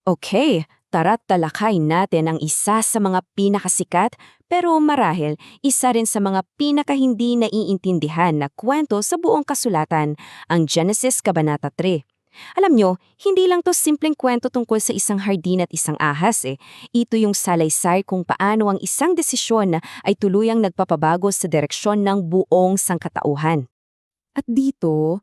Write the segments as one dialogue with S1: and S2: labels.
S1: Okay, tara't talakayin natin ang isa sa mga pinakasikat pero marahil isa rin sa mga pinaka hindi naiintindihan na kwento sa buong kasulatan, ang Genesis Kabanata 3. Alam nyo, hindi lang to simpleng kwento tungkol sa isang hardin at isang ahas eh. Ito yung salaysay kung paano ang isang desisyon na ay tuluyang nagpapabago sa direksyon ng buong sangkatauhan.
S2: At dito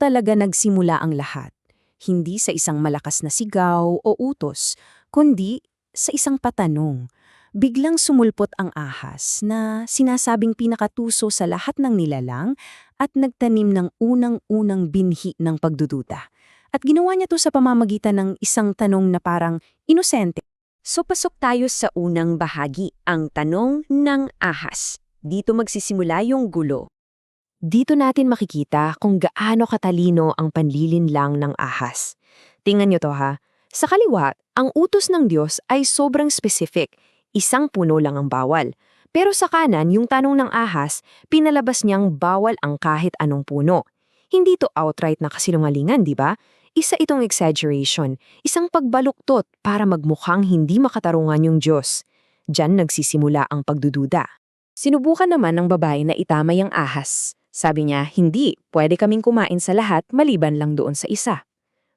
S2: talaga nagsimula ang lahat. Hindi sa isang malakas na sigaw o utos, kundi sa isang patanong. Biglang sumulpot ang ahas na sinasabing pinakatuso sa lahat ng nilalang at nagtanim ng unang-unang binhi ng pagdududa. At ginawa niya to sa pamamagitan ng isang tanong na parang inosente.
S1: So pasok tayo sa unang bahagi, ang tanong ng ahas. Dito magsisimula yung gulo. Dito natin makikita kung gaano katalino ang panlilinlang ng ahas. Tingnan nyo to ha. Sa kaliwa, ang utos ng Diyos ay sobrang specific. Isang puno lang ang bawal. Pero sa kanan, yung tanong ng ahas, pinalabas niyang bawal ang kahit anong puno. Hindi to outright na kasinungalingan, di ba? Isa itong exaggeration, isang pagbaluktot para magmukhang hindi makatarungan yung Diyos. Diyan nagsisimula ang pagdududa. Sinubukan naman ng babae na itama yung ahas. Sabi niya, hindi, pwede kaming kumain sa lahat maliban lang doon sa isa.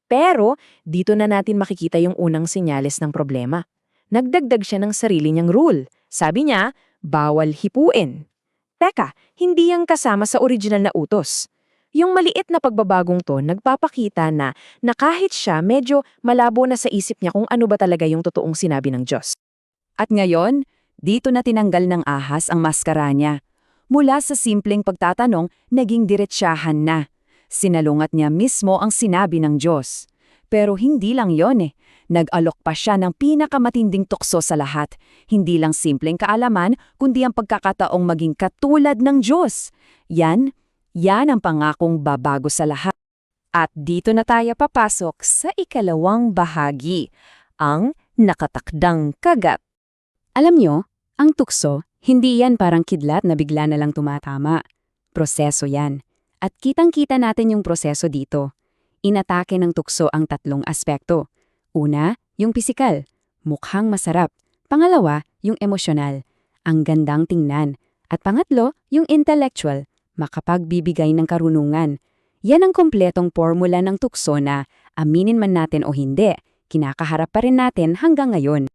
S1: Pero, dito na natin makikita yung unang senyales ng problema. Nagdagdag siya ng sarili niyang rule. Sabi niya, bawal hipuin. Teka, hindi yang kasama sa original na utos. Yung maliit na pagbabagong to nagpapakita na kahit siya medyo malabo na sa isip niya kung ano ba talaga yung totoong sinabi ng Diyos. At ngayon, dito na tinanggal ng ahas ang maskara niya. Mula sa simpleng pagtatanong, naging diretsahan na. Sinalungat niya mismo ang sinabi ng Diyos. Pero hindi lang yon eh. Nag-alok pa siya ng pinakamatinding tukso sa lahat. Hindi lang simpleng kaalaman, kundi ang pagkakataong maging katulad ng Diyos. Yan ang pangakong babago sa lahat. At dito na tayo papasok sa ikalawang bahagi, ang nakatakdang kagat. Alam nyo, ang tukso, hindi yan parang kidlat na bigla na lang tumatama. Proseso yan. At kitang-kita natin yung proseso dito. Inatake ng tukso ang tatlong aspekto. Una, yung pisikal. Mukhang masarap. Pangalawa, yung emosyonal. Ang gandang tingnan. At pangatlo, yung intellectual. Makapagbibigay ng karunungan. Yan ang kompletong formula ng tukso na, aminin man natin o hindi, kinakaharap pa rin natin hanggang ngayon.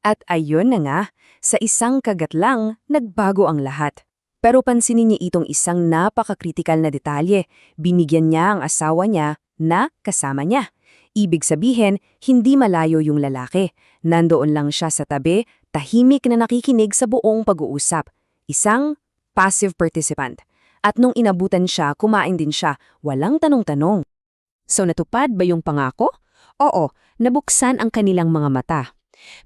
S1: At ayun na nga, sa isang kagat lang, nagbago ang lahat. Pero pansinin niyo itong isang napakakritikal na detalye. Binigyan niya ang asawa niya na kasama niya. Ibig sabihin, hindi malayo yung lalaki. Nandoon lang siya sa tabi, tahimik na nakikinig sa buong pag-uusap. Isang passive participant. At nung inabutan siya, kumain din siya, walang tanong-tanong. So natupad ba yung pangako? Oo, nabuksan ang kanilang mga mata.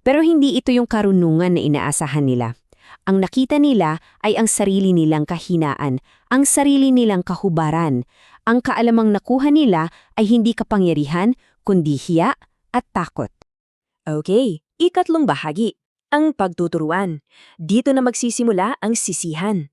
S1: Pero hindi ito yung karunungan na inaasahan nila. Ang nakita nila ay ang sarili nilang kahinaan, ang sarili nilang kahubaran. Ang kaalamang nakuha nila ay hindi kapangyarihan, kundi hiya at takot. Okay, ikatlong bahagi, ang pagtuturuan. Dito na magsisimula ang sisihan.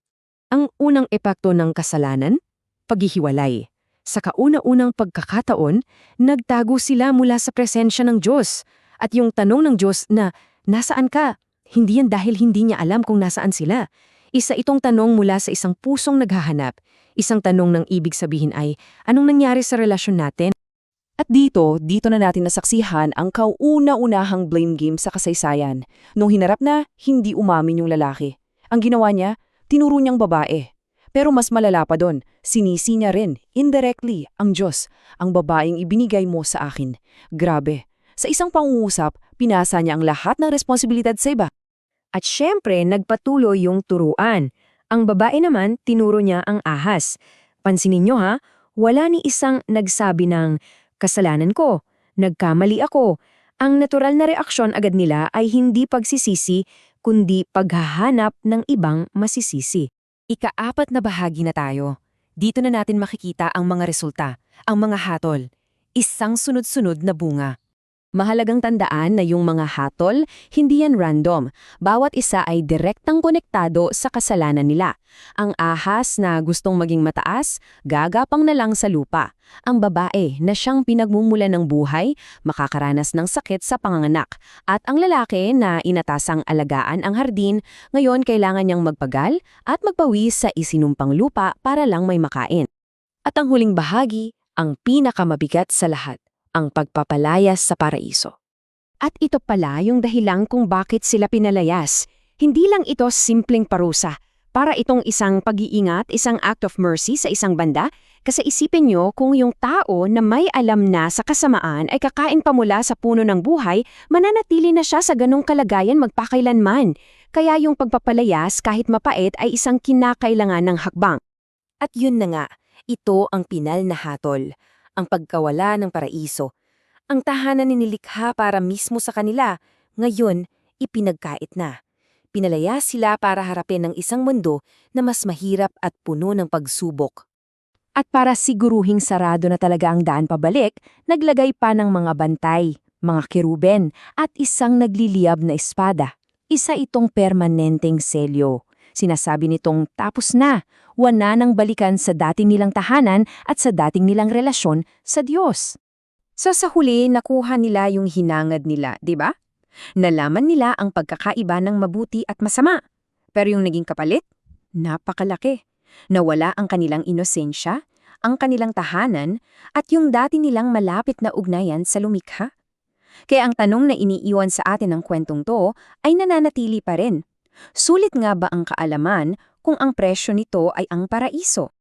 S1: Ang unang epekto ng kasalanan? Paghihiwalay. Sa kauna-unang pagkakataon, nagtago sila mula sa presensya ng Diyos. At yung tanong ng Diyos na, nasaan ka? Hindi yan dahil hindi niya alam kung nasaan sila. Isa itong tanong mula sa isang pusong naghahanap. Isang tanong ng ibig sabihin ay, anong nangyari sa relasyon natin? At dito na natin nasaksihan ang kauna-unahang blame game sa kasaysayan. Nung hinarap na, hindi umamin yung lalaki. Ang ginawa niya, tinuro niyang babae. Pero mas malala pa doon, sinisi niya rin, indirectly, ang Diyos, ang babaeng ibinigay mo sa akin. Grabe. Sa isang pangungusap, pinasa niya ang lahat ng responsibilidad sa iba. At syempre, nagpatuloy yung turuan. Ang babae naman, tinuro niya ang ahas. Pansinin niyo ha, wala ni isang nagsabi ng, kasalanan ko, nagkamali ako. Ang natural na reaksyon agad nila ay hindi pagsisisi, kundi paghahanap ng ibang masisisi. Ika-4 na bahagi na tayo. Dito na natin makikita ang mga resulta, ang mga hatol. Isang sunod-sunod na bunga. Mahalagang tandaan na yung mga hatol, hindi yan random. Bawat isa ay direktang konektado sa kasalanan nila. Ang ahas na gustong maging mataas, gagapang na lang sa lupa. Ang babae na siyang pinagmumulan ng buhay, makakaranas ng sakit sa panganganak. At ang lalaki na inatasang alagaan ang hardin, ngayon kailangan niyang magpagal at magpawis sa isinumpang lupa para lang may makain. At ang huling bahagi, ang pinakamabigat sa lahat, ang pagpapalayas sa paraiso. At ito pala yung dahilan kung bakit sila pinalayas. Hindi lang ito simpleng parusa. Para itong isang pag-iingat, isang act of mercy sa isang banda, kasi isipin nyo kung yung tao na may alam na sa kasamaan ay kakain pa mula sa puno ng buhay, mananatili na siya sa ganong kalagayan magpakailanman. Kaya yung pagpapalayas kahit mapait ay isang kinakailangan ng hakbang.
S2: At yun na nga, ito ang pinal na hatol, ang pagkawala ng paraiso. Ang tahanan nilikha para mismo sa kanila, ngayon ipinagkait na. Pinalayas sila para harapin ang isang mundo na mas mahirap at puno ng pagsubok. At para siguruhing sarado na talaga ang daan pabalik, naglagay pa ng mga bantay, mga keruben, at isang nagliliyab na espada. Isa itong permanenteng selyo. Sinasabi nitong tapos na, wala nang balikan sa dating nilang tahanan at sa dating nilang relasyon sa Diyos.
S1: So sa huli, nakuha nila yung hinangad nila, di ba? Nalaman nila ang pagkakaiba ng mabuti at masama. Pero yung naging kapalit, napakalaki. Nawala ang kanilang inosensya, ang kanilang tahanan, at yung dati nilang malapit na ugnayan sa lumikha. Kaya ang tanong na iniiwan sa atin ng kwentong to ay nananatili pa rin. Sulit nga ba ang kaalaman kung ang presyo nito ay ang paraiso?